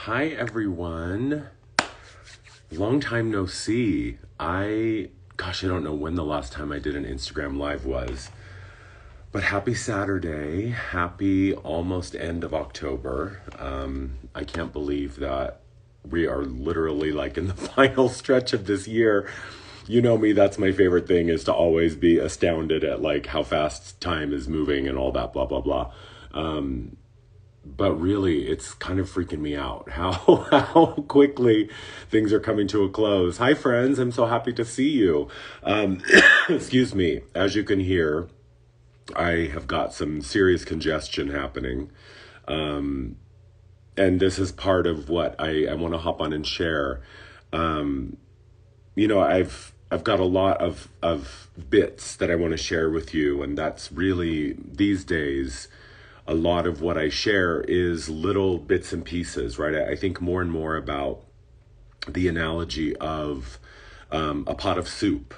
Hi everyone. Long time no see. I don't know when the last time I did an Instagram live was. But happy Saturday. Happy almost end of October. I can't believe that we are literally like in the final stretch of this year. You know me, that's my favorite thing, is to always be astounded at like how fast time is moving and all that blah blah blah. But really, it's kind of freaking me out how quickly things are coming to a close. Hi, friends. I'm so happy to see you. Excuse me. As you can hear, I have got some serious congestion happening. And this is part of what I want to hop on and share. I've got a lot of bits that I want to share with you. And that's really, these days, a lot of what I share is little bits and pieces, right? I think more and more about the analogy of a pot of soup.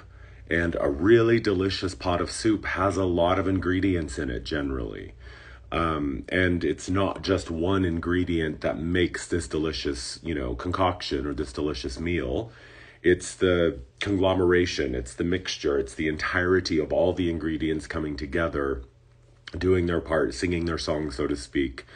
And a really delicious pot of soup has a lot of ingredients in it generally. And it's not just one ingredient that makes this delicious, concoction or this delicious meal. It's the conglomeration, it's the mixture, it's the entirety of all the ingredients coming together, doing their part, singing their song, so to speak.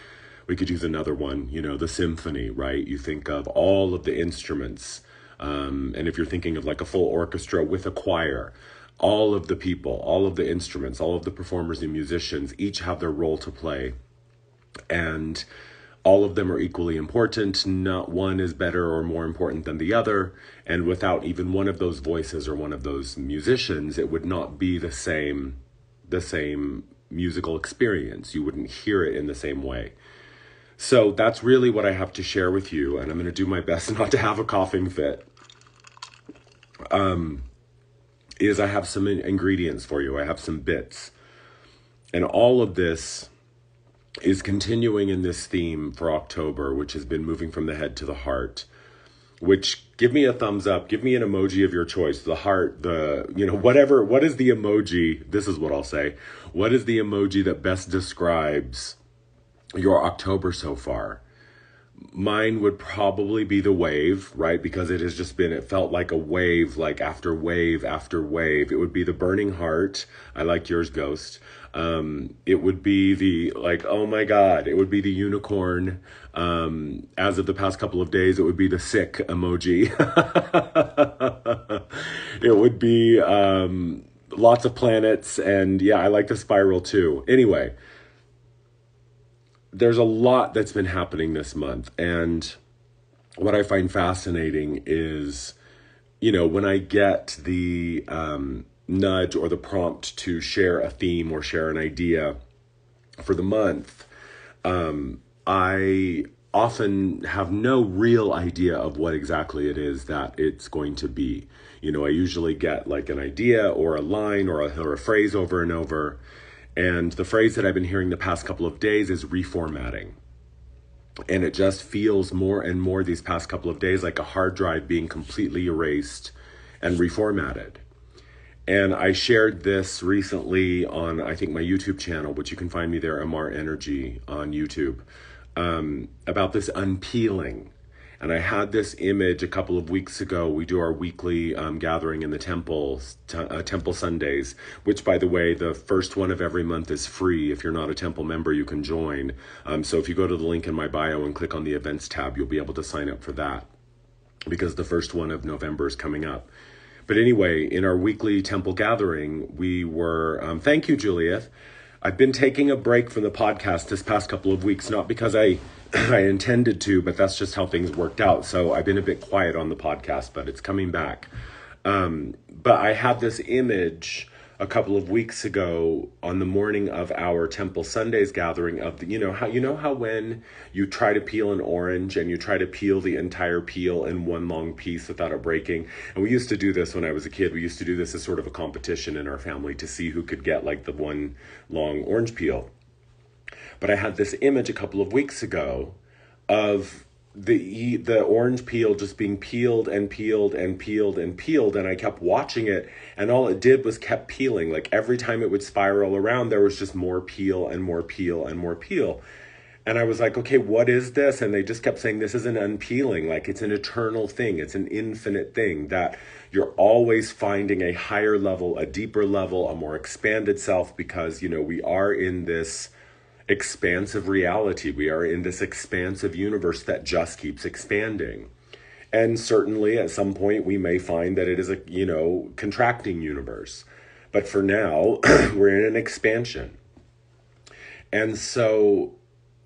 We could use another one, the symphony, right? You think of all of the instruments. And if you're thinking of like a full orchestra with a choir, all of the people, all of the instruments, all of the performers and musicians, each have their role to play. And all of them are equally important. Not one is better or more important than the other. And without even one of those voices or one of those musicians, it would not be the same musical experience. You wouldn't hear it in the same way. So that's really what I have to share with you, and I'm going to do my best not to have a coughing fit. Is I have some ingredients for you. I have some bits. And all of this is continuing in this theme for October, which has been moving from the head to the heart. Which, give me a thumbs up, give me an emoji of your choice, the heart, whatever, what is the emoji, this is what I'll say, what is the emoji that best describes your October so far? Mine would probably be the wave, right? Because it has just been, it felt like a wave, like after wave after wave. It would be the burning heart. I like yours, Ghost. It would be the, like, oh my God, it would be the unicorn. As of the past couple of days, it would be the sick emoji. It would be lots of planets. And yeah, I like the spiral too. Anyway, there's a lot that's been happening this month. And what I find fascinating is, when I get the nudge or the prompt to share a theme or share an idea for the month, I often have no real idea of what exactly it is that it's going to be. I usually get like an idea or a line or a phrase over and over. And the phrase that I've been hearing the past couple of days is reformatting. And it just feels more and more these past couple of days like a hard drive being completely erased and reformatted. And I shared this recently on, I think, my YouTube channel, which you can find me there, Amar Energy on YouTube, about this unpeeling. And I had this image a couple of weeks ago. We do our weekly gathering in the temple Sundays, which, by the way, the first one of every month is free. If you're not a temple member, you can join. So if you go to the link in my bio and click on the events tab, you'll be able to sign up for that, because the first one of November is coming up. But anyway, in our weekly temple gathering, we were, thank you, Juliet. I've been taking a break from the podcast this past couple of weeks, not because I intended to, but that's just how things worked out. So I've been a bit quiet on the podcast, but it's coming back. But I had this image a couple of weeks ago on the morning of our Temple Sundays gathering of how when you try to peel an orange and you try to peel the entire peel in one long piece without it breaking. And we used to do this when I was a kid. We used to do this as sort of a competition in our family to see who could get like the one long orange peel. But I had this image a couple of weeks ago of the orange peel just being peeled and peeled and peeled and peeled, and I kept watching it, and all it did was kept peeling. Like every time it would spiral around, there was just more peel and more peel and more peel. And I was like, okay, what is this? And they just kept saying, this is an unpeeling. Like, it's an eternal thing. It's an infinite thing that you're always finding a higher level, a deeper level, a more expanded self, because, you know, we are in this expansive reality. We are in this expansive universe that just keeps expanding. And certainly at some point we may find that it is a, you know, contracting universe. But for now, we're in an expansion. And so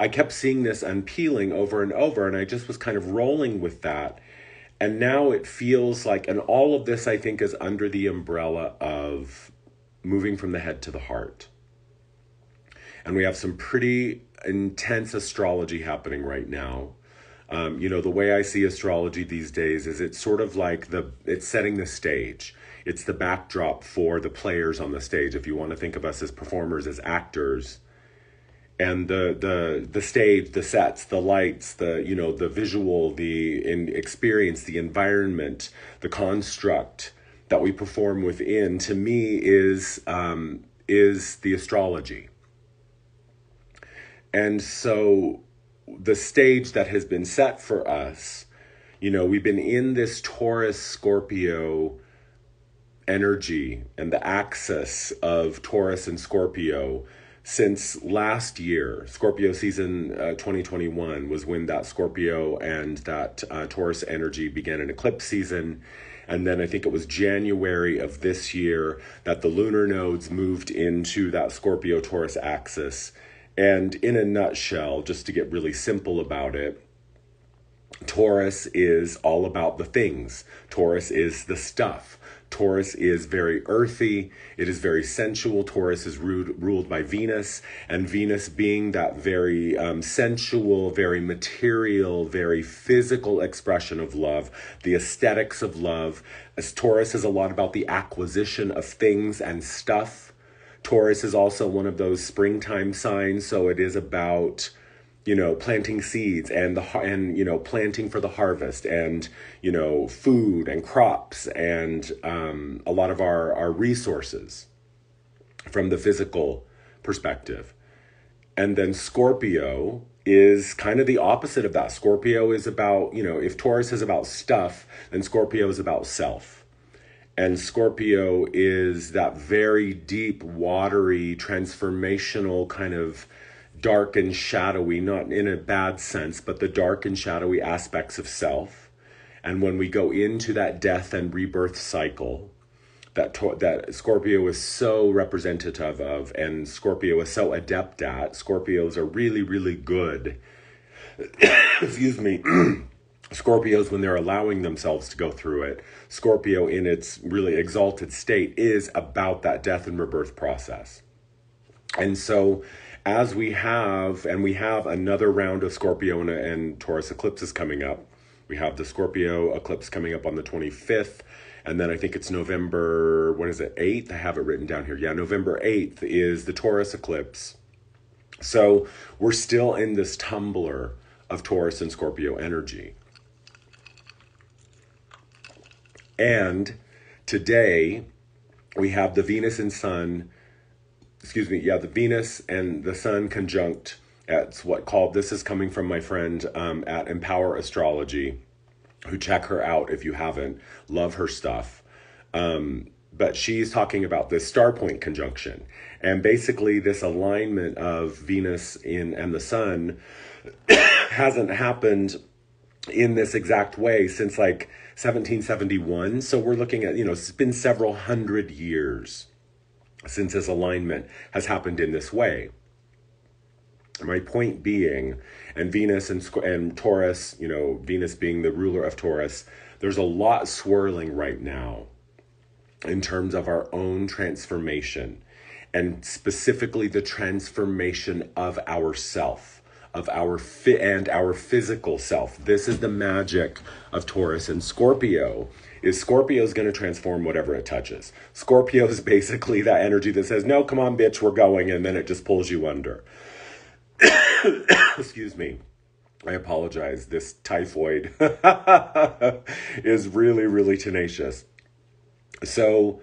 I kept seeing this unpeeling over and over, and I just was kind of rolling with that. And now it feels like, and all of this I think is under the umbrella of moving from the head to the heart. And we have some pretty intense astrology happening right now. You know, the way I see astrology these days is it's sort of like it's setting the stage. It's the backdrop for the players on the stage. If you want to think of us as performers, as actors, and the stage, the sets, the lights, the, you know, the visual, experience, the environment, the construct that we perform within, to me is the astrology. And so the stage that has been set for us, you know, we've been in this Taurus Scorpio energy and the axis of Taurus and Scorpio since last year. Scorpio season 2021 was when that Scorpio and that Taurus energy began an eclipse season. And then I think it was January of this year that the lunar nodes moved into that Scorpio-Taurus axis. And in a nutshell, just to get really simple about it, Taurus is all about the things. Taurus is the stuff. Taurus is very earthy. It is very sensual. Taurus is ruled by Venus, and Venus being that very sensual, very material, very physical expression of love, the aesthetics of love. As Taurus is a lot about the acquisition of things and stuff. Taurus is also one of those springtime signs, so it is about, you know, planting seeds and you know, planting for the harvest, and, you know, food and crops, and a lot of our resources from the physical perspective. And then Scorpio is kind of the opposite of that. Scorpio is about, you know, if Taurus is about stuff, then Scorpio is about self. And Scorpio is that very deep, watery, transformational kind of dark and shadowy, not in a bad sense, but the dark and shadowy aspects of self. And when we go into that death and rebirth cycle, that Scorpio is so representative of, and Scorpio is so adept at. Scorpios are really, really good. Excuse me. Scorpios, when they're allowing themselves to go through it, Scorpio in its really exalted state is about that death and rebirth process. And so as we have another round of Scorpio and Taurus eclipses coming up. We have the Scorpio eclipse coming up on the 25th. And then I think it's November, 8th? I have it written down here. Yeah, November 8th is the Taurus eclipse. So we're still in this tumbler of Taurus and Scorpio energy. And today we have the Venus and Sun, the Venus and the Sun conjunct at this is coming from my friend at Empower Astrology, who check her out if you haven't. Love her stuff. But she's talking about this star point conjunction. And basically this alignment of Venus and the Sun hasn't happened in this exact way since like 1771. So we're looking at, it's been several hundred years since this alignment has happened in this way. My point being, and Venus and Taurus, Venus being the ruler of Taurus, there's a lot swirling right now in terms of our own transformation, and specifically the transformation of ourself, of our physical self. This is the magic of Taurus and Scorpio. Scorpio is going to transform whatever it touches. Scorpio is basically that energy that says, no, come on, bitch, we're going, and then it just pulls you under. Excuse me. I apologize. This typhoid is really, really tenacious. So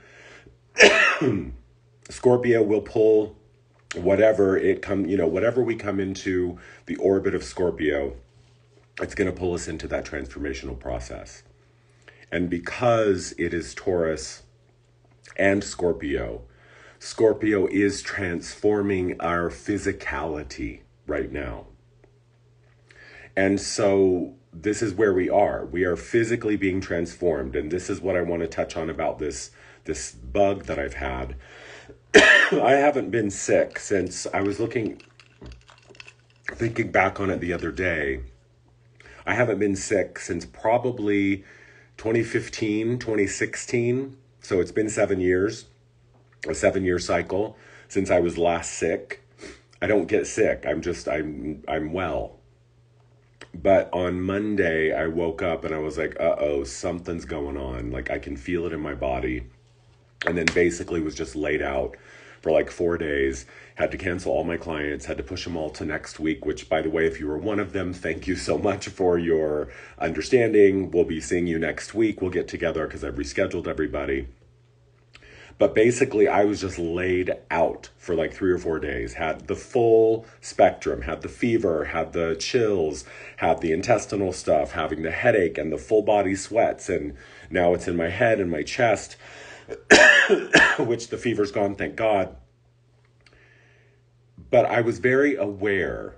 Scorpio will pull whatever we come into the orbit of Scorpio, it's going to pull us into that transformational process. And because it is Taurus and Scorpio, Scorpio is transforming our physicality right now. And so this is where we are. We are physically being transformed. And this is what I want to touch on about this bug that I've had. I haven't been sick since I was thinking back on it the other day. I haven't been sick since probably 2015, 2016. So it's been 7 years, a 7-year cycle since I was last sick. I don't get sick. I'm well. But on Monday, I woke up and I was like, uh-oh, something's going on. Like, I can feel it in my body. And then basically was just laid out for like 4 days. Had to cancel all my clients, had to push them all to next week, which, by the way, if you were one of them, thank you so much for your understanding. We'll be seeing you next week. We'll get together because I've rescheduled everybody. But basically, I was just laid out for like 3 or 4 days, had the full spectrum, had the fever, had the chills, had the intestinal stuff, having the headache and the full body sweats. And now it's in my head and my chest, which the fever's gone, thank God. But I was very aware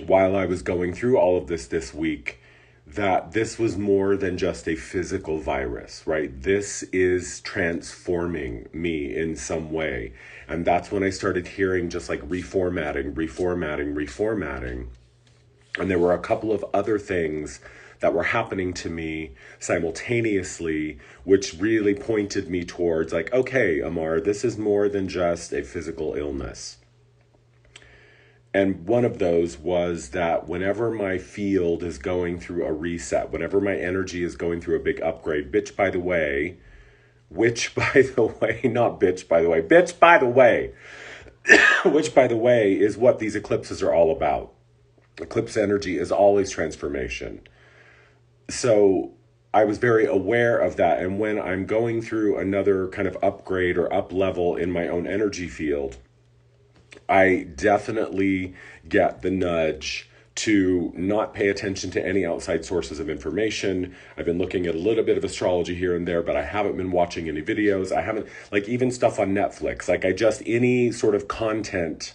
while I was going through all of this week that this was more than just a physical virus, right? This is transforming me in some way. And that's when I started hearing just like reformatting. And there were a couple of other things that were happening to me simultaneously, which really pointed me towards like, okay, Amar, this is more than just a physical illness. And one of those was that whenever my field is going through a reset, whenever my energy is going through a big upgrade, bitch, by the way, which, by the way, is what these eclipses are all about. Eclipse energy is always transformation. So I was very aware of that. And when I'm going through another kind of upgrade or up level in my own energy field, I definitely get the nudge to not pay attention to any outside sources of information. I've been looking at a little bit of astrology here and there, but I haven't been watching any videos. I haven't, like even stuff on Netflix, any sort of content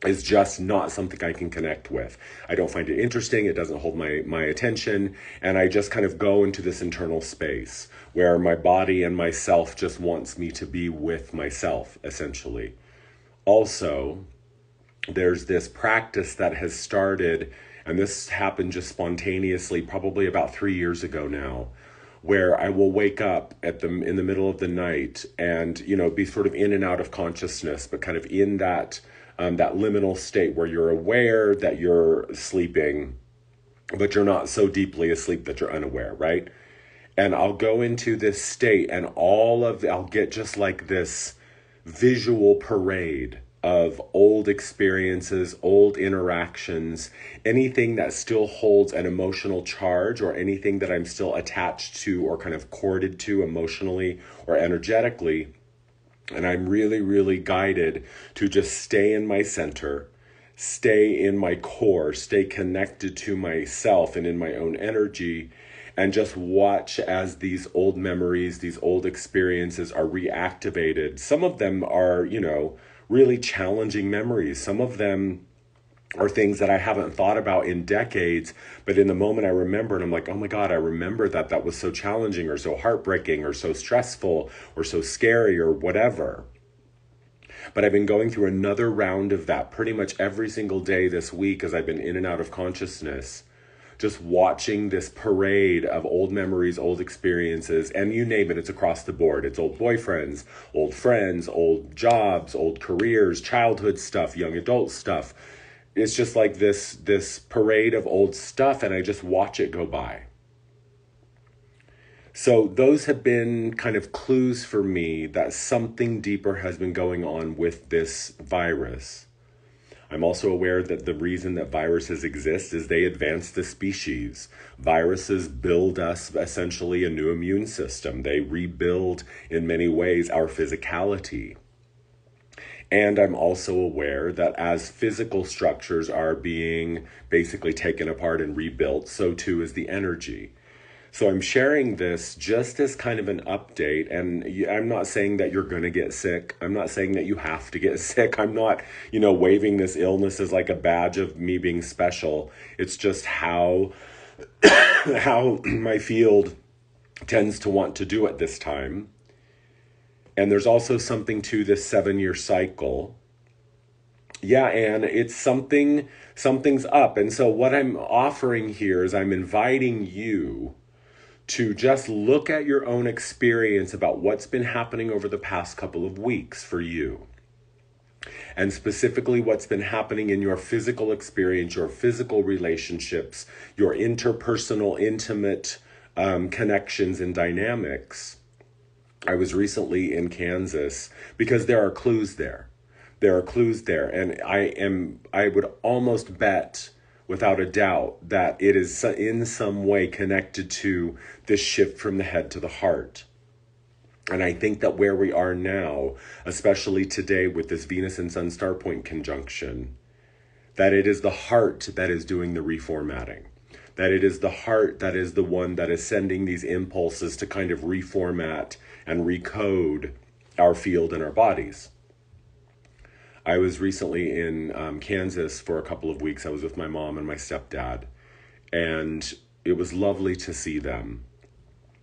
is just not something I can connect with. I don't find it interesting. It doesn't hold my attention. And I just kind of go into this internal space where my body and myself just wants me to be with myself, essentially. Also, there's this practice that has started, and this happened just spontaneously probably about 3 years ago now, where I will wake up in the middle of the night and, be sort of in and out of consciousness, but kind of in that liminal state where you're aware that you're sleeping, but you're not so deeply asleep that you're unaware, right? And I'll go into this state and I'll get just like this visual parade of old experiences, old interactions, anything that still holds an emotional charge or anything that I'm still attached to or kind of corded to emotionally or energetically. And I'm really, really guided to just stay in my center, stay in my core, stay connected to myself and in my own energy, and just watch as these old memories, these old experiences are reactivated. Some of them are, really challenging memories. Some of them are things that I haven't thought about in decades, but in the moment I remember and I'm like, oh my God, I remember that was so challenging or so heartbreaking or so stressful or so scary or whatever. But I've been going through another round of that pretty much every single day this week as I've been in and out of consciousness, just watching this parade of old memories, old experiences, and you name it, it's across the board. It's old boyfriends, old friends, old jobs, old careers, childhood stuff, young adult stuff. It's just like this parade of old stuff, and I just watch it go by. So those have been kind of clues for me that something deeper has been going on with this virus. I'm also aware that the reason that viruses exist is they advance the species. Viruses build us essentially a new immune system. They rebuild in many ways our physicality. And I'm also aware that as physical structures are being basically taken apart and rebuilt, so too is the energy. So I'm sharing this just as kind of an update. And I'm not saying that you're going to get sick. I'm not saying that you have to get sick. I'm not, waving this illness as like a badge of me being special. It's just how my field tends to want to do it this time. And there's also something to this 7-year cycle. Yeah, and it's something's up. And so what I'm offering here is I'm inviting you to just look at your own experience about what's been happening over the past couple of weeks for you. And specifically what's been happening in your physical experience, your physical relationships, your interpersonal, intimate connections and dynamics. I was recently in Kansas because there are clues there. There are clues there. And I would almost bet without a doubt that it is in some way connected to this shift from the head to the heart. And I think that where we are now, especially today with this Venus and Sun star point conjunction, that it is the heart that is doing the reformatting. That it is the heart that is the one that is sending these impulses to kind of reformat and recode our field and our bodies. I was recently in Kansas for a couple of weeks. I was with my mom and my stepdad, and it was lovely to see them.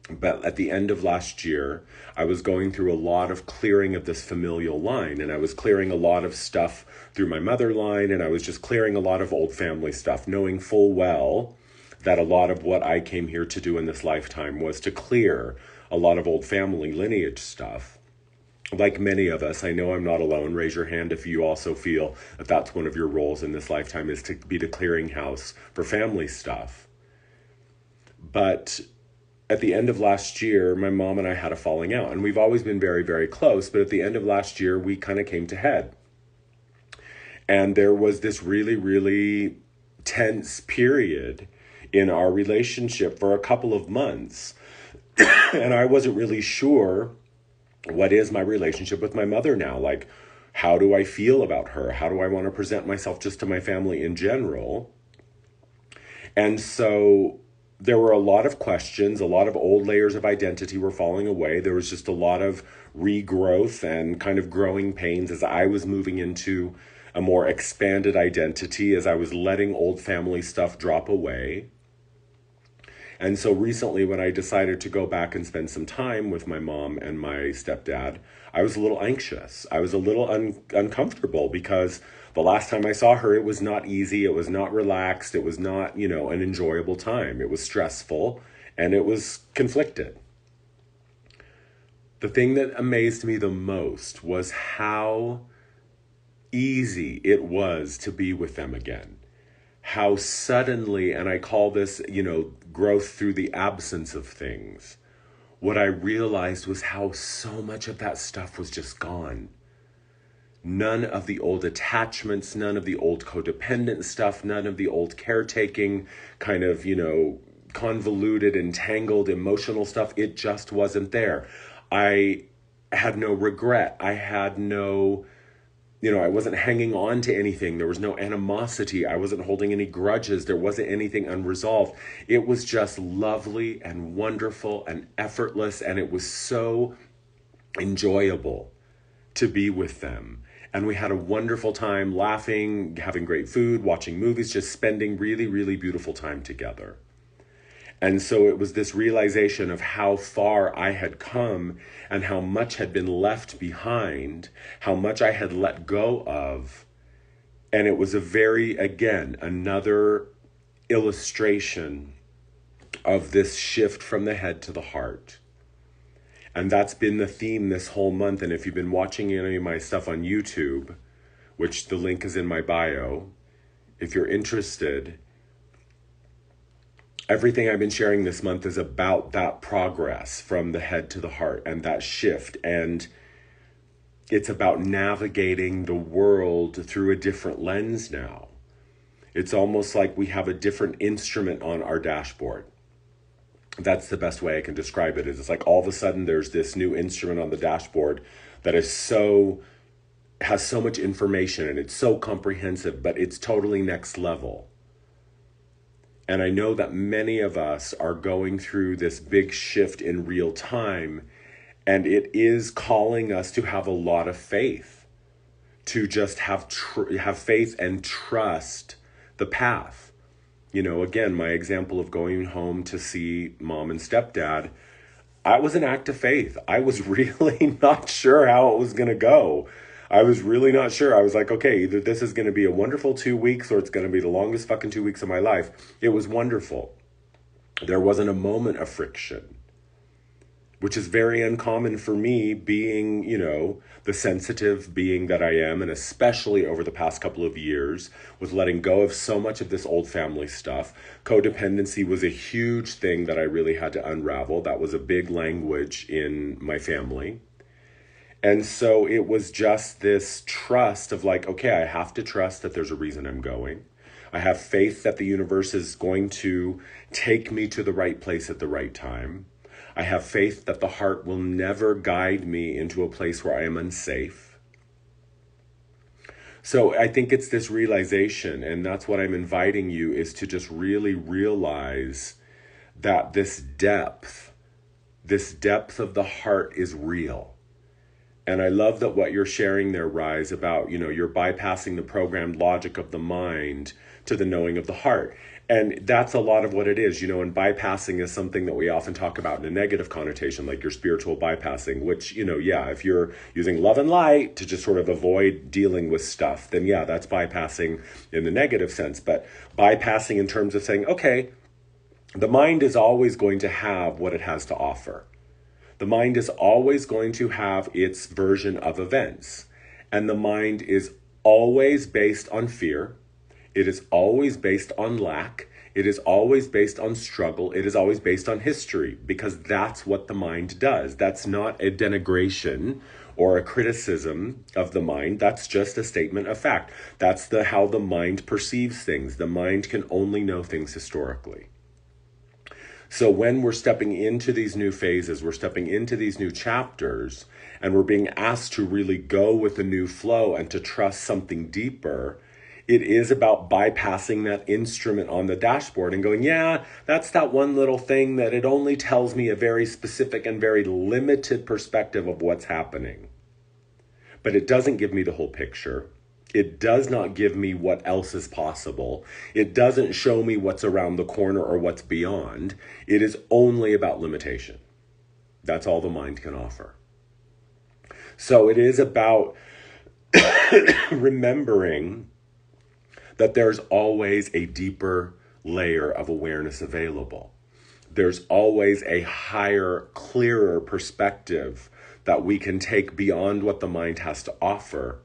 But at the end of last year, I was going through a lot of clearing of this familial line, and I was clearing a lot of stuff through my mother line, and I was just clearing a lot of old family stuff, knowing full well that a lot of what I came here to do in this lifetime was to clear a lot of old family lineage stuff. Like many of us, I know I'm not alone. Raise your hand if you also feel that that's one of your roles in this lifetime, is to be the clearinghouse for family stuff. But at the end of last year, my mom and I had a falling out, and we've always been very, very close. But at the end of last year, we kind of came to head. And there was this really, really tense period in our relationship for a couple of months. And I wasn't really sure, what is my relationship with my mother now? Like, how do I feel about her? How do I want to present myself just to my family in general? And so there were a lot of questions, a lot of old layers of identity were falling away. There was just a lot of regrowth and kind of growing pains as I was moving into a more expanded identity, as I was letting old family stuff drop away. And so recently, when I decided to go back and spend some time with my mom and my stepdad, I was a little anxious. I was a little uncomfortable because the last time I saw her, it was not easy. It was not relaxed. It was not, an enjoyable time. It was stressful and it was conflicted. The thing that amazed me the most was how easy it was to be with them again. How suddenly, and I call this, growth through the absence of things. What I realized was how so much of that stuff was just gone. None of the old attachments, none of the old codependent stuff, none of the old caretaking kind of, convoluted, entangled emotional stuff. It just wasn't there. I had no regret. I had no, I wasn't hanging on to anything. There was no animosity. I wasn't holding any grudges. There wasn't anything unresolved. It was just lovely and wonderful and effortless. And it was so enjoyable to be with them. And we had a wonderful time laughing, having great food, watching movies, just spending really, really beautiful time together. And so it was this realization of how far I had come and how much had been left behind, how much I had let go of. And it was another illustration of this shift from the head to the heart. And that's been the theme this whole month. And if you've been watching any of my stuff on YouTube, which the link is in my bio, if you're interested, everything I've been sharing this month is about that progress from the head to the heart and that shift. And it's about navigating the world through a different lens now. It's almost like we have a different instrument on our dashboard. That's the best way I can describe it. It's like all of a sudden there's this new instrument on the dashboard that is so has so much information and it's so comprehensive, but it's totally next level. And I know that many of us are going through this big shift in real time, and it is calling us to have a lot of faith, to just have faith and trust the path. You know, again, my example of going home to see mom and stepdad, I was an act of faith. I was really not sure how it was going to go. I was really not sure. I was like, okay, either this is going to be a wonderful 2 weeks or it's going to be the longest fucking 2 weeks of my life. It was wonderful. There wasn't a moment of friction, which is very uncommon for me being, you know, the sensitive being that I am, and especially over the past couple of years with letting go of so much of this old family stuff. Codependency was a huge thing that I really had to unravel. That was a big language in my family. And so it was just this trust of like, okay, I have to trust that there's a reason I'm going. I have faith that the universe is going to take me to the right place at the right time. I have faith that the heart will never guide me into a place where I am unsafe. So I think it's this realization, and that's what I'm inviting you, is to just really realize that this depth of the heart is real. And I love that what you're sharing there, Rise, about, you know, you're bypassing the programmed logic of the mind to the knowing of the heart. And that's a lot of what it is, you know, and bypassing is something that we often talk about in a negative connotation, like your spiritual bypassing, which, you know, yeah, if you're using love and light to just sort of avoid dealing with stuff, then yeah, that's bypassing in the negative sense. But bypassing in terms of saying, okay, the mind is always going to have what it has to offer. The mind is always going to have its version of events. And the mind is always based on fear. It is always based on lack. It is always based on struggle. It is always based on history, because that's what the mind does. That's not a denigration or a criticism of the mind. That's just a statement of fact. That's how the mind perceives things. The mind can only know things historically. So when we're stepping into these new phases, we're stepping into these new chapters, and we're being asked to really go with the new flow and to trust something deeper, it is about bypassing that instrument on the dashboard and going, yeah, that's that one little thing that it only tells me a very specific and very limited perspective of what's happening. But it doesn't give me the whole picture. It does not give me what else is possible. It doesn't show me what's around the corner or what's beyond. It is only about limitation. That's all the mind can offer. So it is about remembering that there's always a deeper layer of awareness available. There's always a higher, clearer perspective that we can take beyond what the mind has to offer.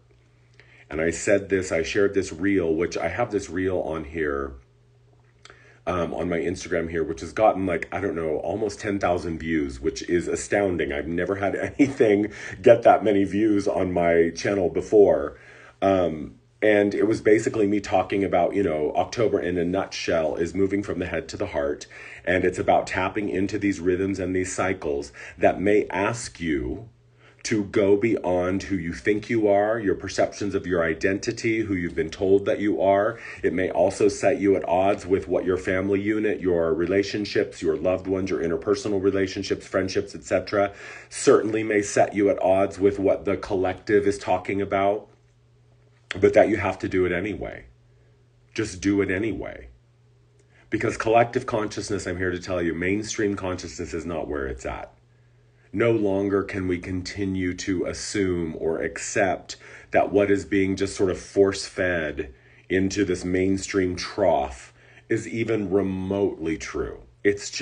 And I said this, I shared this reel, which I have this reel on here, on my Instagram here, which has gotten like, I don't know, almost 10,000 views, which is astounding. I've never had anything get that many views on my channel before. And it was basically me talking about, you know, October in a nutshell is moving from the head to the heart. And it's about tapping into these rhythms and these cycles that may ask you to go beyond who you think you are, your perceptions of your identity, who you've been told that you are. It may also set you at odds with what your family unit, your relationships, your loved ones, your interpersonal relationships, friendships, etc. certainly may set you at odds with what the collective is talking about, but that you have to do it anyway. Just do it anyway. Because collective consciousness, I'm here to tell you, mainstream consciousness is not where it's at. No longer can we continue to assume or accept that what is being just sort of force-fed into this mainstream trough is even remotely true. It's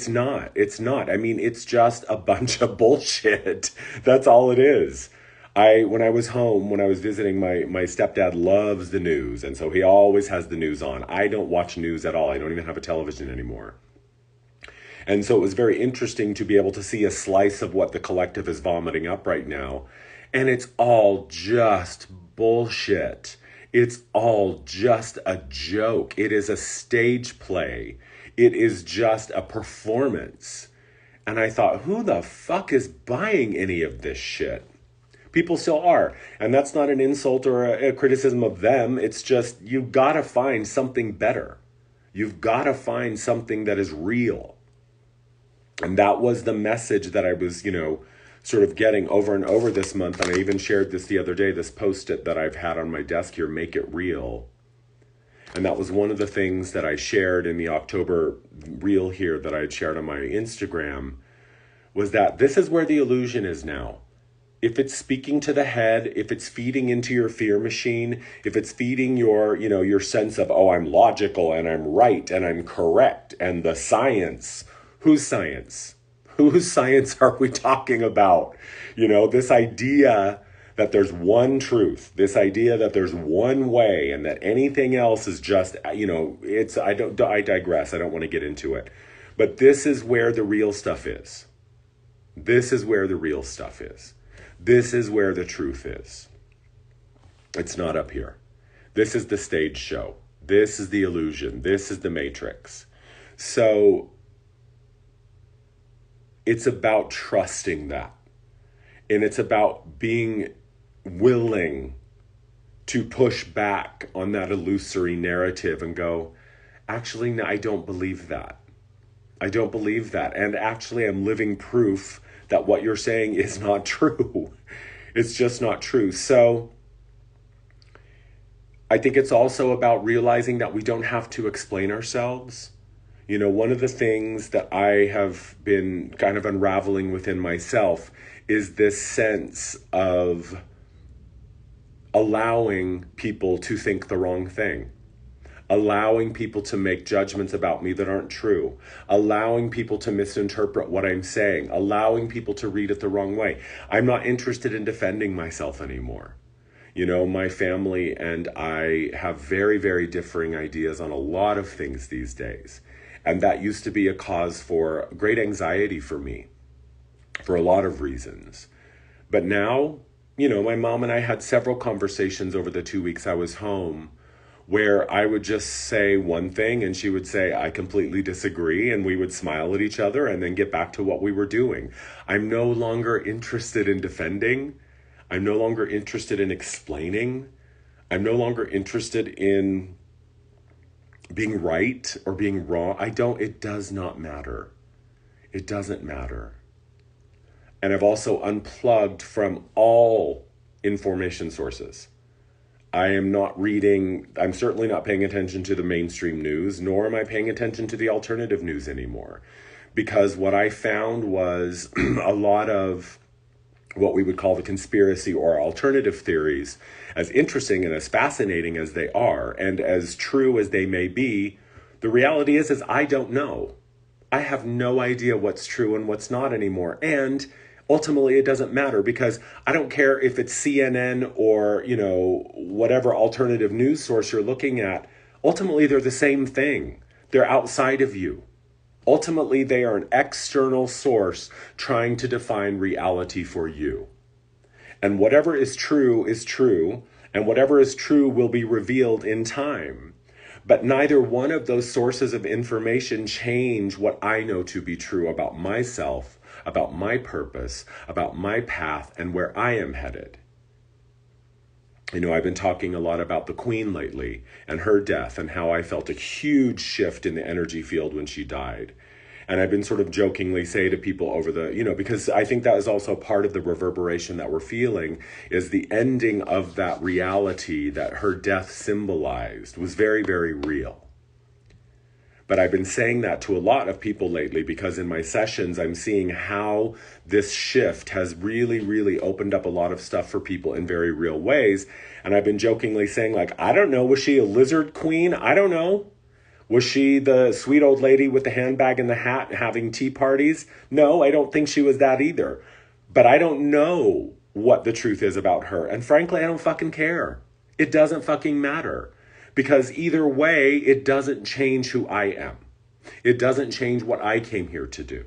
not. I mean, it's just a bunch of bullshit. That's all it is. When I was home, when I was visiting, my stepdad loves the news. And so he always has the news on. I don't watch news at all. I don't even have a television anymore. And so it was very interesting to be able to see a slice of what the collective is vomiting up right now. And it's all just bullshit. It's all just a joke. It is a stage play. It is just a performance. And I thought, who the fuck is buying any of this shit? People still are. And that's not an insult or a criticism of them. It's just, you've got to find something better. You've got to find something that is real. And that was the message that I was, sort of getting over and over this month. And I even shared this the other day, this post-it that I've had on my desk here, make it real. And that was one of the things that I shared in the October reel here that I had shared on my Instagram, was that this is where the illusion is now. If it's speaking to the head, if it's feeding into your fear machine, if it's feeding your sense of, oh, I'm logical and I'm right and I'm correct, and the science, whose science? Whose science are we talking about? This idea that there's one truth, this idea that there's one way and that anything else is just, I digress. I don't want to get into it. But this is where the real stuff is. This is where the real stuff is. This is where the truth is. It's not up here. This is the stage show. This is the illusion. This is the matrix. So it's about trusting that. And it's about being willing to push back on that illusory narrative and go, actually, no, I don't believe that. I don't believe that. And actually, I'm living proof that what you're saying is not true. It's just not true. So I think it's also about realizing that we don't have to explain ourselves. One of the things that I have been kind of unraveling within myself is this sense of allowing people to think the wrong thing. Allowing people to make judgments about me that aren't true, allowing people to misinterpret what I'm saying, allowing people to read it the wrong way. I'm not interested in defending myself anymore. My family and I have very, very differing ideas on a lot of things these days. And that used to be a cause for great anxiety for me, for a lot of reasons. But now, my mom and I had several conversations over the 2 weeks I was home, where I would just say one thing and she would say, I completely disagree. And we would smile at each other and then get back to what we were doing. I'm no longer interested in defending. I'm no longer interested in explaining. I'm no longer interested in being right or being wrong. It does not matter. It doesn't matter. And I've also unplugged from all information sources. I'm certainly not paying attention to the mainstream news, nor am I paying attention to the alternative news anymore. Because what I found was a lot of what we would call the conspiracy or alternative theories, as interesting and as fascinating as they are, and as true as they may be, the reality is I don't know. I have no idea what's true and what's not anymore. And ultimately, it doesn't matter, because I don't care if it's CNN or, whatever alternative news source you're looking at. Ultimately, they're the same thing. They're outside of you. Ultimately, they are an external source trying to define reality for you. And whatever is true, and whatever is true will be revealed in time. But neither one of those sources of information change what I know to be true about myself, about my purpose, about my path, and where I am headed. I've been talking a lot about the Queen lately and her death and how I felt a huge shift in the energy field when she died. And I've been sort of jokingly say to people over because I think that is also part of the reverberation that we're feeling, is the ending of that reality that her death symbolized was very, very real. But I've been saying that to a lot of people lately, because in my sessions, I'm seeing how this shift has really, really opened up a lot of stuff for people in very real ways. And I've been jokingly saying, I don't know, was she a lizard queen? I don't know. Was she the sweet old lady with the handbag and the hat having tea parties? No, I don't think she was that either. But I don't know what the truth is about her. And frankly, I don't fucking care. It doesn't fucking matter. Because either way, it doesn't change who I am. It doesn't change what I came here to do.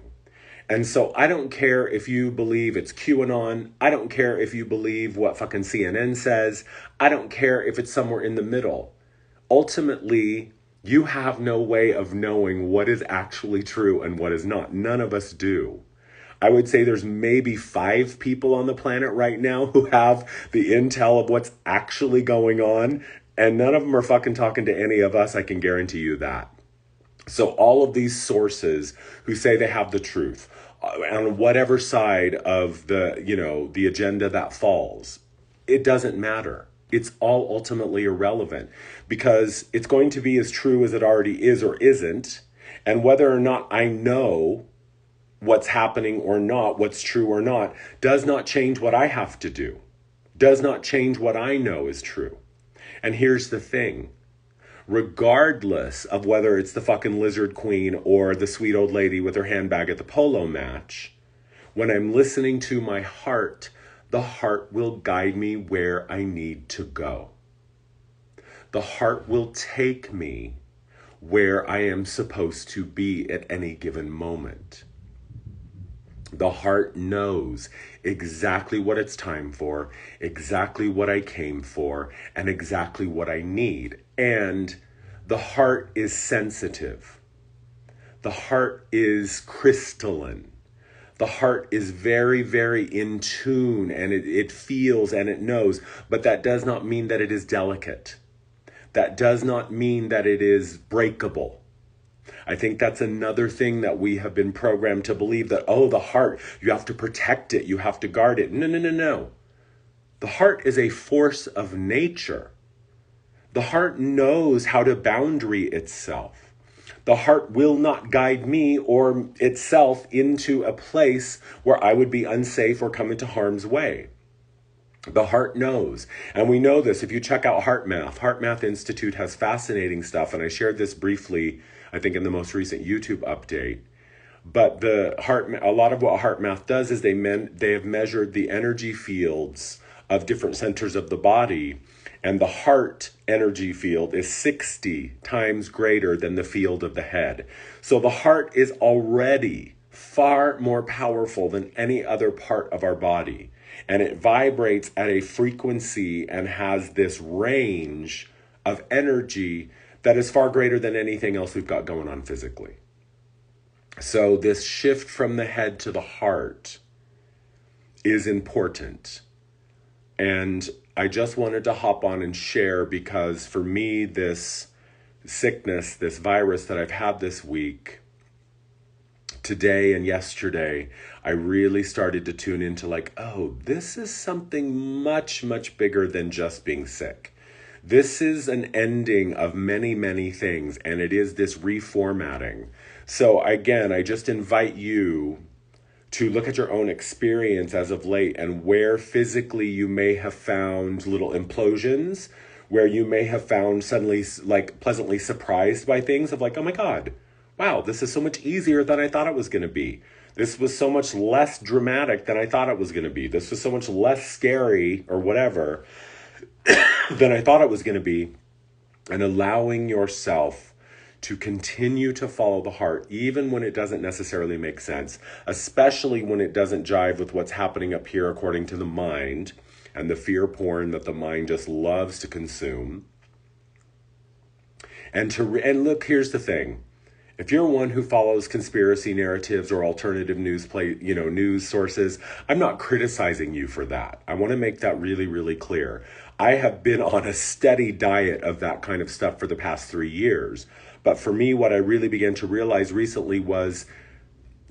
And so I don't care if you believe it's QAnon. I don't care if you believe what fucking CNN says. I don't care if it's somewhere in the middle. Ultimately, you have no way of knowing what is actually true and what is not. None of us do. I would say there's maybe 5 people on the planet right now who have the intel of what's actually going on, and none of them are fucking talking to any of us. I can guarantee you that. So all of these sources who say they have the truth on whatever side of the agenda that falls, it doesn't matter. It's all ultimately irrelevant, because it's going to be as true as it already is or isn't. And whether or not I know what's happening or not, what's true or not, does not change what I have to do, does not change what I know is true. And here's the thing. Regardless of whether it's the fucking lizard queen or the sweet old lady with her handbag at the polo match, when I'm listening to my heart, the heart will guide me where I need to go. The heart will take me where I am supposed to be at any given moment. The heart knows exactly what it's time for, exactly what I came for, and exactly what I need. And the heart is sensitive. The heart is crystalline. The heart is very, very in tune, and it feels and it knows, but that does not mean that it is delicate. That does not mean that it is breakable. I think that's another thing that we have been programmed to believe, that, oh, the heart, you have to protect it, you have to guard it. No, no, no, no. The heart is a force of nature. The heart knows how to boundary itself. The heart will not guide me or itself into a place where I would be unsafe or come into harm's way. The heart knows. And we know this. If you check out Heart Math Institute has fascinating stuff. And I shared this briefly, I think, in the most recent YouTube update. But a lot of what Heart Math does is they have measured the energy fields of different centers of the body. And the heart energy field is 60 times greater than the field of the head. So the heart is already far more powerful than any other part of our body. And it vibrates at a frequency and has this range of energy that is far greater than anything else we've got going on physically. So this shift from the head to the heart is important. And I just wanted to hop on and share, because for me, this sickness, this virus that I've had this week, today and yesterday, I really started to tune into oh, this is something much, much bigger than just being sick. This is an ending of many, many things, and it is this reformatting. So again, I just invite you to look at your own experience as of late, and where physically you may have found little implosions, where you may have found suddenly pleasantly surprised by things of oh my God, wow, this is so much easier than I thought it was going to be. This was so much less dramatic than I thought it was going to be. This was so much less scary or whatever than I thought it was going to be. And allowing yourself to continue to follow the heart, even when it doesn't necessarily make sense, especially when it doesn't jive with what's happening up here according to the mind and the fear porn that the mind just loves to consume. And look, here's the thing. If you're one who follows conspiracy narratives or alternative news sources, I'm not criticizing you for that. I want to make that really, really clear. I have been on a steady diet of that kind of stuff for the past 3 years. But for me, what I really began to realize recently was,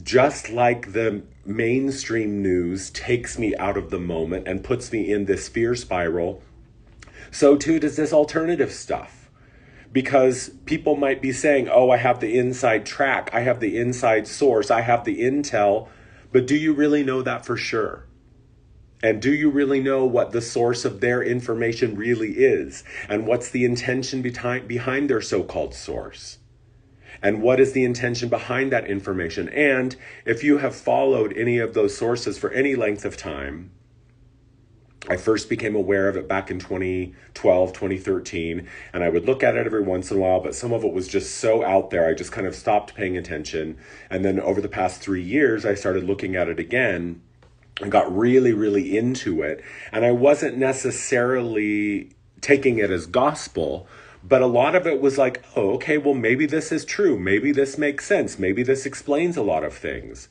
just like the mainstream news takes me out of the moment and puts me in this fear spiral, so too does this alternative stuff. Because people might be saying, oh, I have the inside track, I have the inside source, I have the intel, but do you really know that for sure? And do you really know what the source of their information really is? And what's the intention behind their so-called source? And what is the intention behind that information? And if you have followed any of those sources for any length of time, I first became aware of it back in 2012, 2013, and I would look at it every once in a while, but some of it was just so out there, I just kind of stopped paying attention. And then over the past 3 years, I started looking at it again and got really, really into it. And I wasn't necessarily taking it as gospel, but a lot of it was oh, okay, well, maybe this is true. Maybe this makes sense. Maybe this explains a lot of things.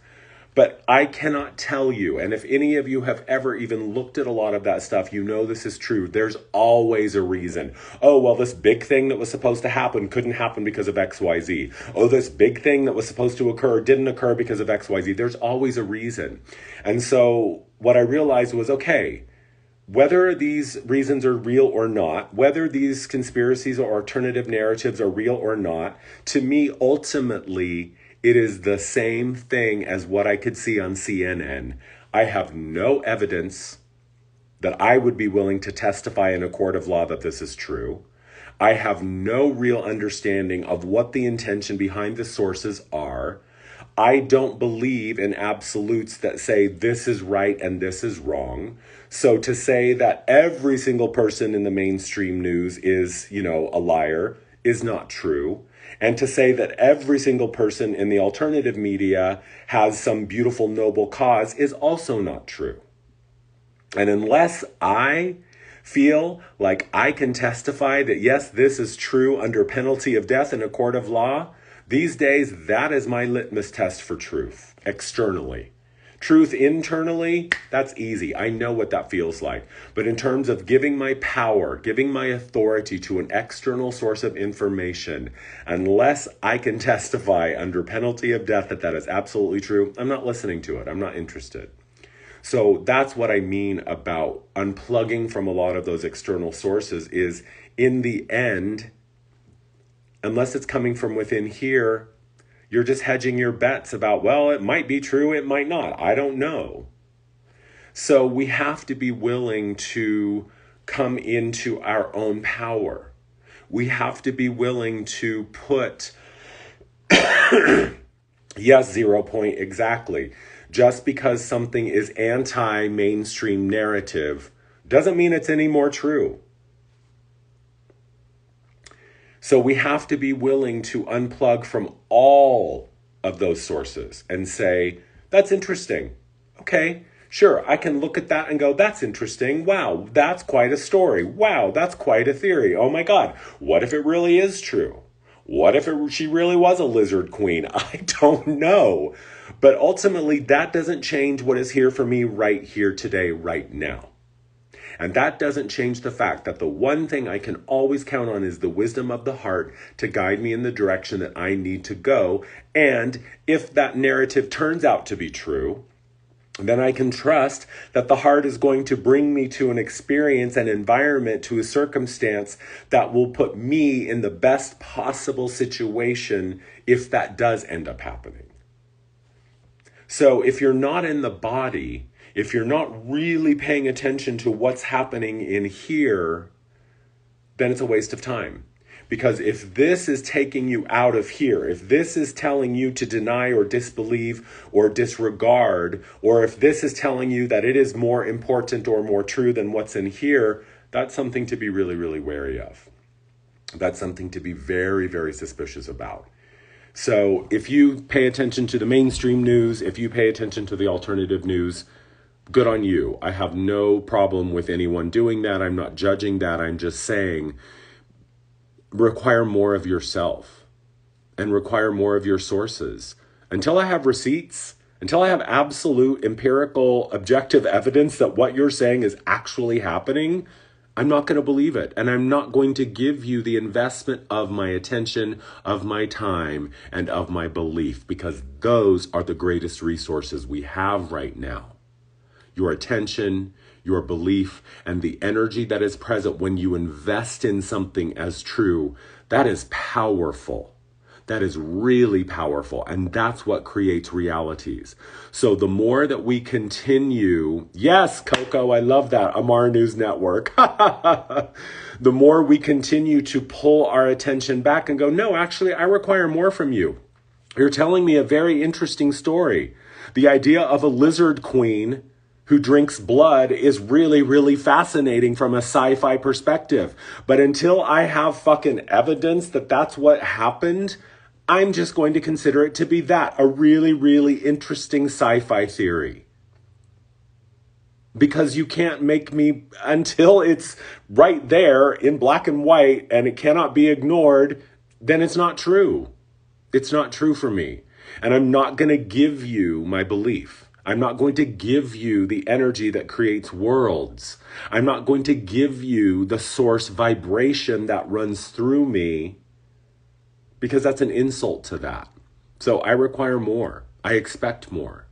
But I cannot tell you, and if any of you have ever even looked at a lot of that stuff, you know this is true. There's always a reason. Oh, well, this big thing that was supposed to happen couldn't happen because of XYZ. Oh, this big thing that was supposed to occur didn't occur because of XYZ. There's always a reason. And so what I realized was, okay, whether these reasons are real or not, whether these conspiracies or alternative narratives are real or not, to me, ultimately, it is the same thing as what I could see on CNN. I have no evidence that I would be willing to testify in a court of law that this is true. I have no real understanding of what the intention behind the sources are. I don't believe in absolutes that say this is right and this is wrong. So to say that every single person in the mainstream news is, a liar is not true. And to say that every single person in the alternative media has some beautiful, noble cause is also not true. And unless I feel like I can testify that, yes, this is true under penalty of death in a court of law, these days, that is my litmus test for truth, externally. Truth internally, that's easy. I know what that feels like. But in terms of giving my power, giving my authority to an external source of information, unless I can testify under penalty of death that that is absolutely true, I'm not listening to it. I'm not interested. So that's what I mean about unplugging from a lot of those external sources is, in the end, unless it's coming from within here, you're just hedging your bets about, well, it might be true, it might not. I don't know. So we have to be willing to come into our own power. We have to be willing to put, yes, 0 point exactly. Just because something is anti-mainstream narrative doesn't mean it's any more true. So we have to be willing to unplug from all of those sources and say, that's interesting. Okay, sure, I can look at that and go, that's interesting. Wow, that's quite a story. Wow, that's quite a theory. Oh my God, what if it really is true? What if she really was a lizard queen? I don't know. But ultimately, that doesn't change what is here for me right here today, right now. And that doesn't change the fact that the one thing I can always count on is the wisdom of the heart to guide me in the direction that I need to go. And if that narrative turns out to be true, then I can trust that the heart is going to bring me to an experience, an environment, to a circumstance that will put me in the best possible situation if that does end up happening. So if you're not in the body, if you're not really paying attention to what's happening in here, then it's a waste of time. Because if this is taking you out of here, if this is telling you to deny or disbelieve or disregard, or if this is telling you that it is more important or more true than what's in here, that's something to be really, really wary of. That's something to be very, very suspicious about. So if you pay attention to the mainstream news, if you pay attention to the alternative news, good on you. I have no problem with anyone doing that. I'm not judging that. I'm just saying, require more of yourself and require more of your sources. Until I have receipts, until I have absolute empirical objective evidence that what you're saying is actually happening, I'm not going to believe it. And I'm not going to give you the investment of my attention, of my time, and of my belief, because those are the greatest resources we have right now. Your attention, your belief, and the energy that is present when you invest in something as true, that is powerful. That is really powerful. And that's what creates realities. So the more that we continue, yes, Coco, I love that, Amar News Network. The more we continue to pull our attention back and go, no, actually, I require more from you. You're telling me a very interesting story. The idea of a lizard queen who drinks blood is really, really fascinating from a sci-fi perspective. But until I have fucking evidence that that's what happened, I'm just going to consider it to be that, a really, really interesting sci-fi theory. Because you can't make me, until it's right there in black and white and it cannot be ignored, then it's not true. It's not true for me. And I'm not going to give you my belief. I'm not going to give you the energy that creates worlds. I'm not going to give you the source vibration that runs through me, because that's an insult to that. So I require more. I expect more.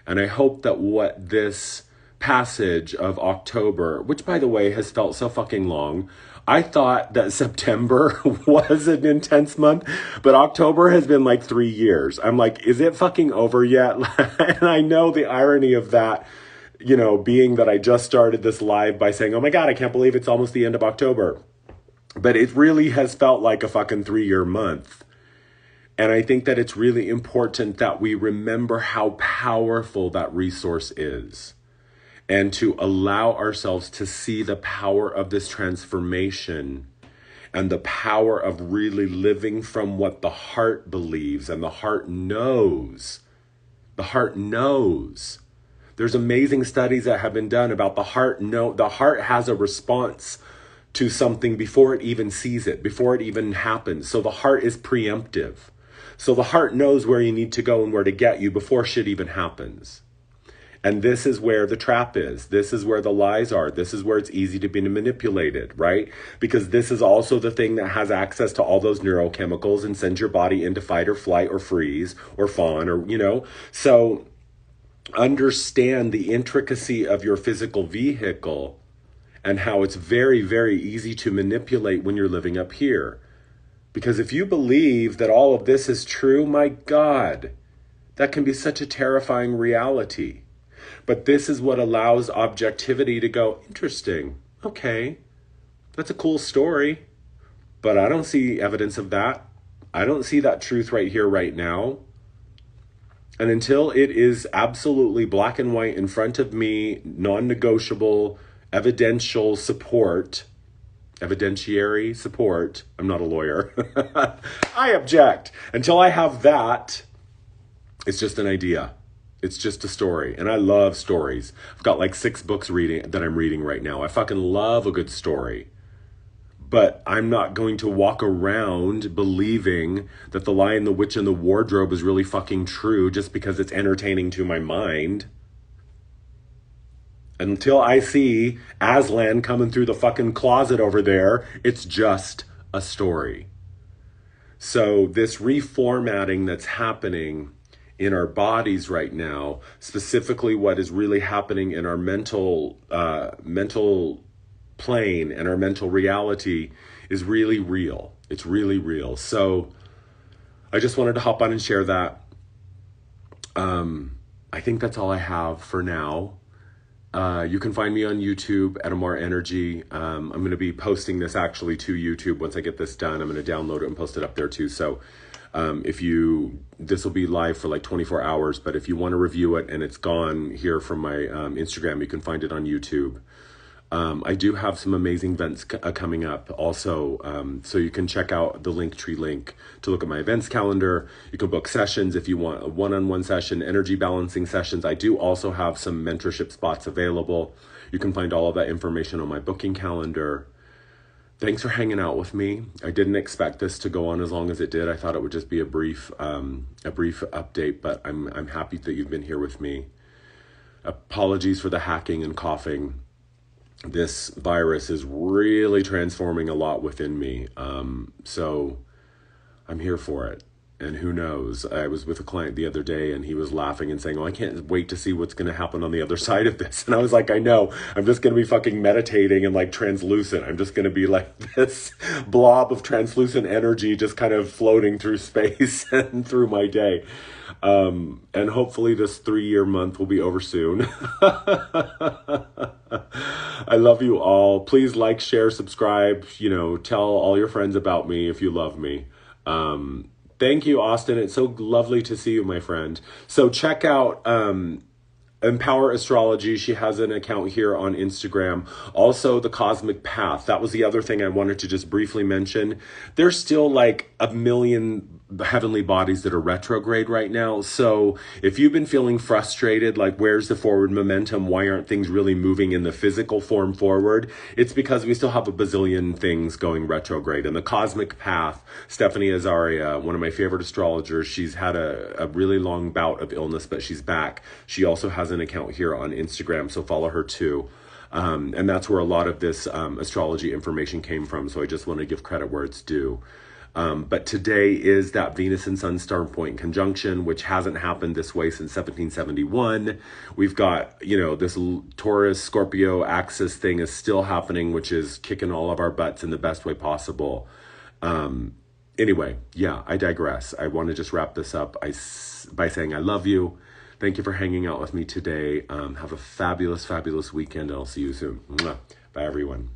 And I hope that what this passage of October, which by the way has felt so fucking long, I thought that September was an intense month, but October has been like 3 years. I'm like, is it fucking over yet? And I know the irony of that, you know, being that I just started this live by saying, oh my God, I can't believe it's almost the end of October. But it really has felt like a fucking 3-year month. And I think that it's really important that we remember how powerful that resource is, and to allow ourselves to see the power of this transformation and the power of really living from what the heart believes and the heart knows. The heart knows. There's amazing studies that have been done about the heart. The heart has a response to something before it even sees it, before it even happens. So the heart is preemptive. So the heart knows where you need to go and where to get you before shit even happens. And this is where the trap is. This is where the lies are. This is where it's easy to be manipulated, right? Because this is also the thing that has access to all those neurochemicals and sends your body into fight or flight or freeze or fawn or, you know. So understand the intricacy of your physical vehicle and how it's very, very easy to manipulate when you're living up here. Because if you believe that all of this is true, my God, that can be such a terrifying reality. But this is what allows objectivity to go, interesting, okay, that's a cool story, but I don't see evidence of that. I don't see that truth right here, right now. And until it is absolutely black and white in front of me, non-negotiable, evidentiary support, I'm not a lawyer, I object. Until I have that, it's just an idea. It's just a story. And I love stories. I've got like 6 books that I'm reading right now. I fucking love a good story. But I'm not going to walk around believing that The Lion, the Witch, and the Wardrobe is really fucking true just because it's entertaining to my mind. Until I see Aslan coming through the fucking closet over there, it's just a story. So this reformatting that's happening in our bodies right now, specifically what is really happening in our mental plane and our mental reality, is really real. It's really real. So I just wanted to hop on and share that. I think that's all I have for now. You can find me on YouTube at Amar Energy. I'm going to be posting this actually to YouTube. Once I get this done, I'm going to download it and post it up there too. So this will be live for like 24 hours, but if you want to review it and it's gone here from my Instagram, you can find it on YouTube. I do have some amazing events coming up also, so you can check out the Linktree link to look at my events calendar. You can book sessions if you want a one-on-one session, energy balancing sessions. I do also have some mentorship spots available. You can find all of that information on my booking calendar. Thanks for hanging out with me. I didn't expect this to go on as long as it did. I thought it would just be a brief update, but I'm happy that you've been here with me. Apologies for the hacking and coughing. This virus is really transforming a lot within me. So I'm here for it. And who knows? I was with a client the other day and he was laughing and saying, oh, I can't wait to see what's going to happen on the other side of this. And I was like, I know. I'm just going to be fucking meditating and like translucent. I'm just going to be like this blob of translucent energy just kind of floating through space and through my day. And hopefully this 3-year month will be over soon. I love you all. Please like, share, subscribe, tell all your friends about me if you love me. Thank you, Austin. It's so lovely to see you, my friend. So check out Empower Astrology. She has an account here on Instagram. Also, The Cosmic Path. That was the other thing I wanted to just briefly mention. There's still like a million the heavenly bodies that are retrograde right now. So if you've been feeling frustrated, like where's the forward momentum? Why aren't things really moving in the physical form forward? It's because we still have a bazillion things going retrograde. And the cosmic path, Stephanie Azaria, one of my favorite astrologers, she's had a really long bout of illness, but she's back. She also has an account here on Instagram, so follow her too. And that's where a lot of this astrology information came from. So I just want to give credit where it's due. But today is that Venus and Sun star point conjunction, which hasn't happened this way since 1771. We've got, this Taurus Scorpio axis thing is still happening, which is kicking all of our butts in the best way possible. Anyway, yeah, I digress. I want to just wrap this up by saying I love you. Thank you for hanging out with me today. Have a fabulous, fabulous weekend, and I'll see you soon. Mwah. Bye, everyone.